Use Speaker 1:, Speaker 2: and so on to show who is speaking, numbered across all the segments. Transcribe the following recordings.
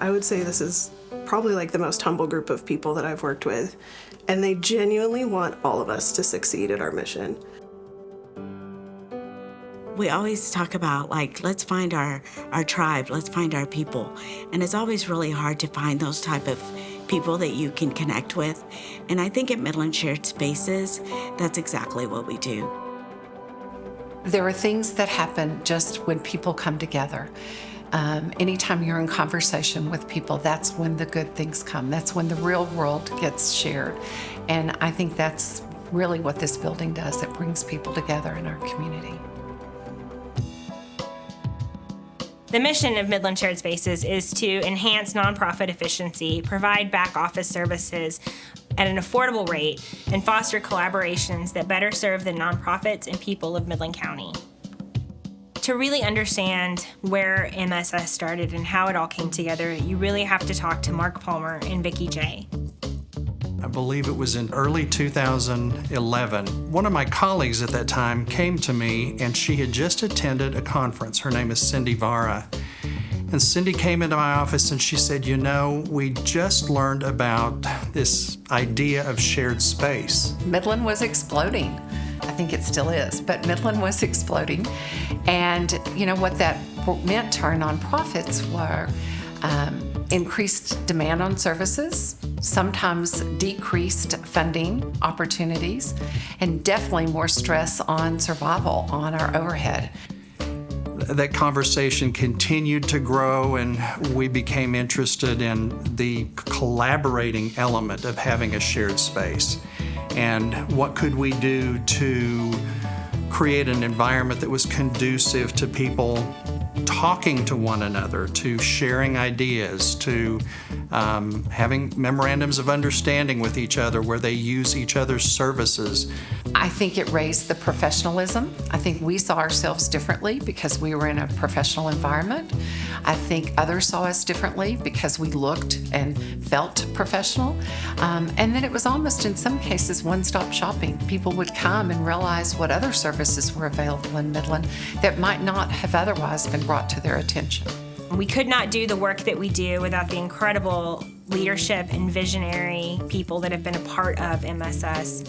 Speaker 1: I would say this is probably like the most humble group of people that I've worked with, and they genuinely want all of us to succeed at our mission.
Speaker 2: We always talk about, let's find our tribe, let's find our people. And it's always really hard to find those type of people that you can connect with. And I think at Midland Shared Spaces, that's exactly what we do.
Speaker 3: There are things that happen just when people come together. Anytime you're in conversation with people, that's when the good things come. That's when the real world gets shared. And I think that's really what this building does. It brings people together in our community.
Speaker 4: The mission of Midland Shared Spaces is to enhance nonprofit efficiency, provide back office services at an affordable rate, and foster collaborations that better serve the nonprofits and people of Midland County. To really understand where MSS started and how it all came together, you really have to talk to Mark Palmer and Vicki J.
Speaker 5: I believe it was in early 2011. One of my colleagues at that time came to me, and she had just attended a conference. Her name is Cindy Vara. And Cindy came into my office and she said, we just learned about this idea of shared space.
Speaker 3: Midland was exploding. I think it still is, but Midland was exploding. And what that meant to our nonprofits were increased demand on services, sometimes decreased funding opportunities, and definitely more stress on survival on our overhead.
Speaker 5: That conversation continued to grow, and we became interested in the collaborating element of having a shared space. And what could we do to create an environment that was conducive to people talking to one another, to sharing ideas, to having memorandums of understanding with each other where they use each other's services.
Speaker 3: I think it raised the professionalism. I think we saw ourselves differently because we were in a professional environment. I think others saw us differently because we looked and felt professional. And then it was almost, in some cases, one-stop shopping. People would come and realize what other services were available in Midland that might not have otherwise been brought to their attention.
Speaker 4: We could not do the work that we do without the incredible leadership and visionary people that have been a part of MSS.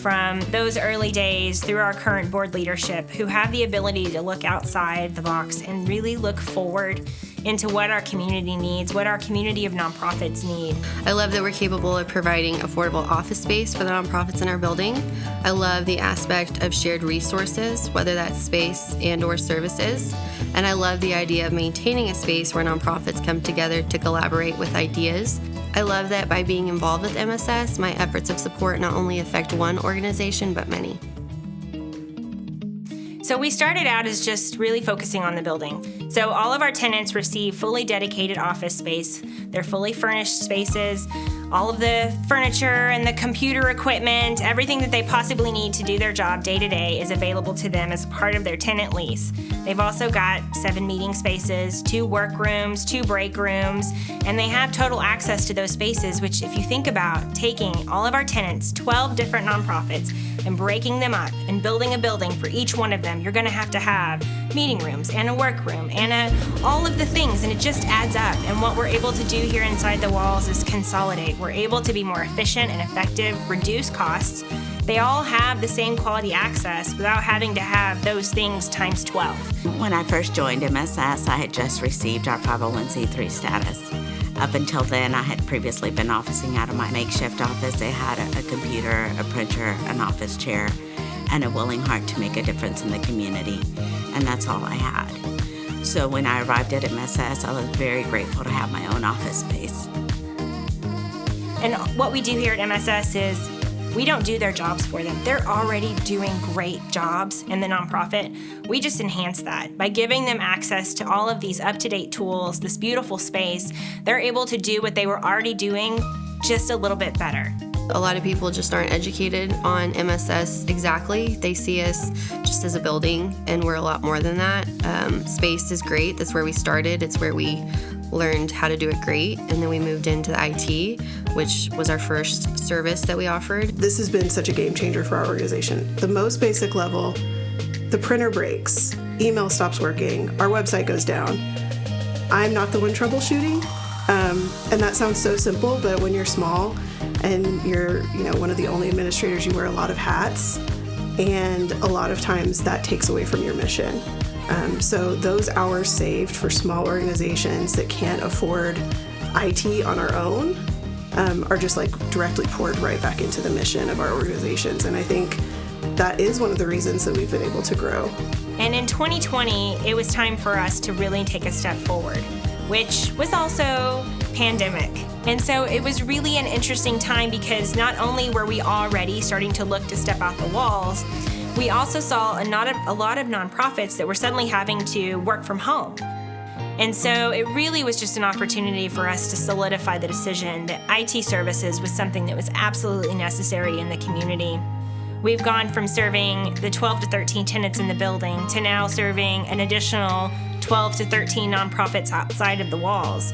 Speaker 4: From those early days through our current board leadership, who have the ability to look outside the box and really look forward into what our community needs, what our community of nonprofits need.
Speaker 6: I love that we're capable of providing affordable office space for the nonprofits in our building. I love the aspect of shared resources, whether that's space and/or services. And I love the idea of maintaining a space where nonprofits come together to collaborate with ideas. I love that by being involved with MSS, my efforts of support not only affect one organization, but many.
Speaker 4: So we started out as just really focusing on the building. So all of our tenants receive fully dedicated office space. They're fully furnished spaces. All of the furniture and the computer equipment, everything that they possibly need to do their job day to day is available to them as part of their tenant lease. They've also got 7 meeting spaces, 2 workrooms, 2 break rooms, and they have total access to those spaces, which if you think about taking all of our tenants, 12 different nonprofits, and breaking them up and building a building for each one of them, you're gonna have to have meeting rooms and a workroom and all of the things, and it just adds up. And what we're able to do here inside the walls is consolidate. We're able to be more efficient and effective, reduce costs. They all have the same quality access without having to have those things times 12.
Speaker 2: When I first joined MSS, I had just received our 501c3 status. Up until then, I had previously been officing out of my makeshift office. They had a computer, a printer, an office chair, and a willing heart to make a difference in the community, and that's all I had. So when I arrived at MSS, I was very grateful to have my own office space.
Speaker 4: And what we do here at MSS is we don't do their jobs for them. They're already doing great jobs in the nonprofit. We just enhance that. By giving them access to all of these up-to-date tools, this beautiful space, they're able to do what they were already doing just a little bit better.
Speaker 6: A lot of people just aren't educated on MSS exactly. They see us just as a building, and we're a lot more than that. Space is great. That's where we started. It's where we learned how to do it great, and then we moved into the IT, which was our first service that we offered.
Speaker 1: This has been such a game changer for our organization. The most basic level, the printer breaks, email stops working, our website goes down. I'm not the one troubleshooting. And that sounds so simple, but when you're small and you're, one of the only administrators, you wear a lot of hats, and a lot of times that takes away from your mission. So those hours saved for small organizations that can't afford IT on our own are just like directly poured right back into the mission of our organizations. And I think that is one of the reasons that we've been able to grow.
Speaker 4: And in 2020, it was time for us to really take a step forward, which was also pandemic. And so it was really an interesting time because not only were we already starting to look to step out the walls, we also saw a lot of nonprofits that were suddenly having to work from home. And so it really was just an opportunity for us to solidify the decision that IT services was something that was absolutely necessary in the community. We've gone from serving the 12 to 13 tenants in the building to now serving an additional 12 to 13 nonprofits outside of the walls.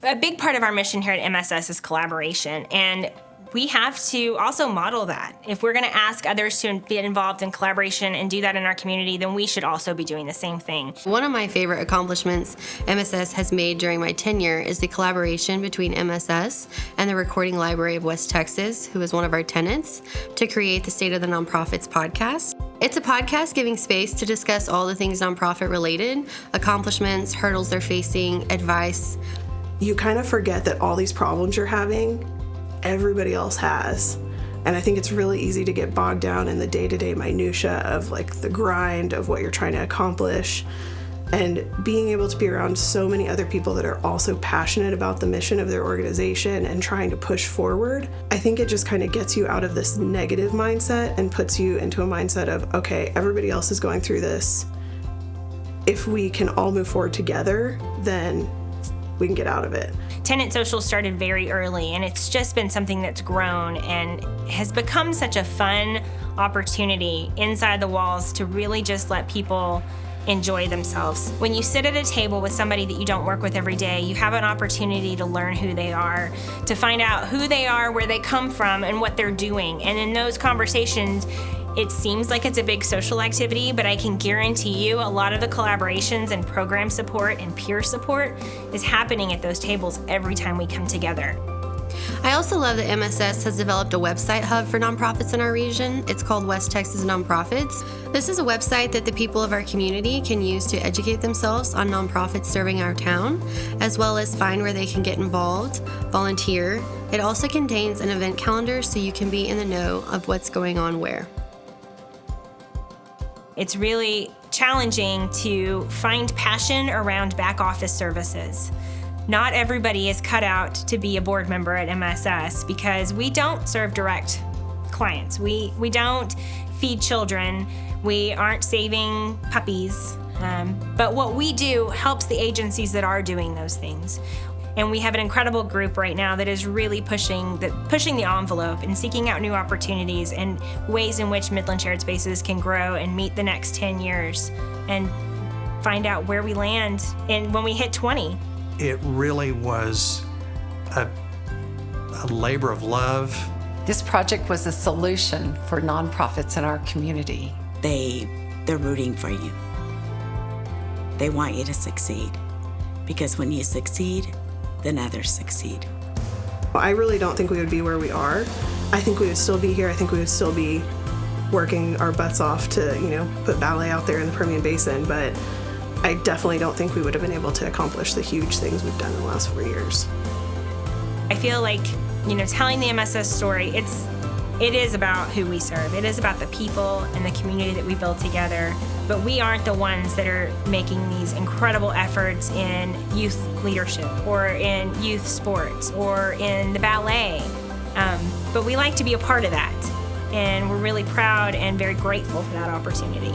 Speaker 4: A big part of our mission here at MSS is collaboration, and we have to also model that. If we're going to ask others to get involved in collaboration and do that in our community, then we should also be doing the same thing.
Speaker 6: One of my favorite accomplishments MSS has made during my tenure is the collaboration between MSS and the Recording Library of West Texas, who is one of our tenants, to create the State of the Nonprofits podcast. It's a podcast giving space to discuss all the things nonprofit related, accomplishments, hurdles they're facing, advice.
Speaker 1: You kind of forget that all these problems you're having, everybody else has. And I think it's really easy to get bogged down in the day-to-day minutia of like the grind of what you're trying to accomplish. And being able to be around so many other people that are also passionate about the mission of their organization and trying to push forward, I think it just kind of gets you out of this negative mindset and puts you into a mindset of, okay, everybody else is going through this. If we can all move forward together, then we can get out of it.
Speaker 4: Tenant Social started very early, and it's just been something that's grown and has become such a fun opportunity inside the walls to really just let people enjoy themselves. When you sit at a table with somebody that you don't work with every day, you have an opportunity to learn who they are, to find out who they are, where they come from, and what they're doing. And in those conversations, it seems like it's a big social activity, but I can guarantee you a lot of the collaborations and program support and peer support is happening at those tables every time we come together.
Speaker 6: I also love that MSS has developed a website hub for nonprofits in our region. It's called West Texas Nonprofits. This is a website that the people of our community can use to educate themselves on nonprofits serving our town, as well as find where they can get involved, volunteer. It also contains an event calendar so you can be in the know of what's going on where.
Speaker 4: It's really challenging to find passion around back office services. Not everybody is cut out to be a board member at MSS because we don't serve direct clients. We don't feed children. We aren't saving puppies. But what we do helps the agencies that are doing those things. And we have an incredible group right now that is really pushing the envelope and seeking out new opportunities and ways in which Midland Shared Spaces can grow and meet the next 10 years and find out where we land when we hit 20.
Speaker 5: It really was a labor of love.
Speaker 3: This project was a solution for nonprofits in our community.
Speaker 2: They're rooting for you. They want you to succeed because when you succeed, then others succeed.
Speaker 1: I really don't think we would be where we are. I think we would still be here. I think we would still be working our butts off to, put ballet out there in the Permian Basin, but I definitely don't think we would have been able to accomplish the huge things we've done in the last 4 years.
Speaker 4: I feel like, telling the MSS story, it is about who we serve. It is about the people and the community that we build together. But we aren't the ones that are making these incredible efforts in youth leadership or in youth sports or in the ballet. But we like to be a part of that. And we're really proud and very grateful for that opportunity.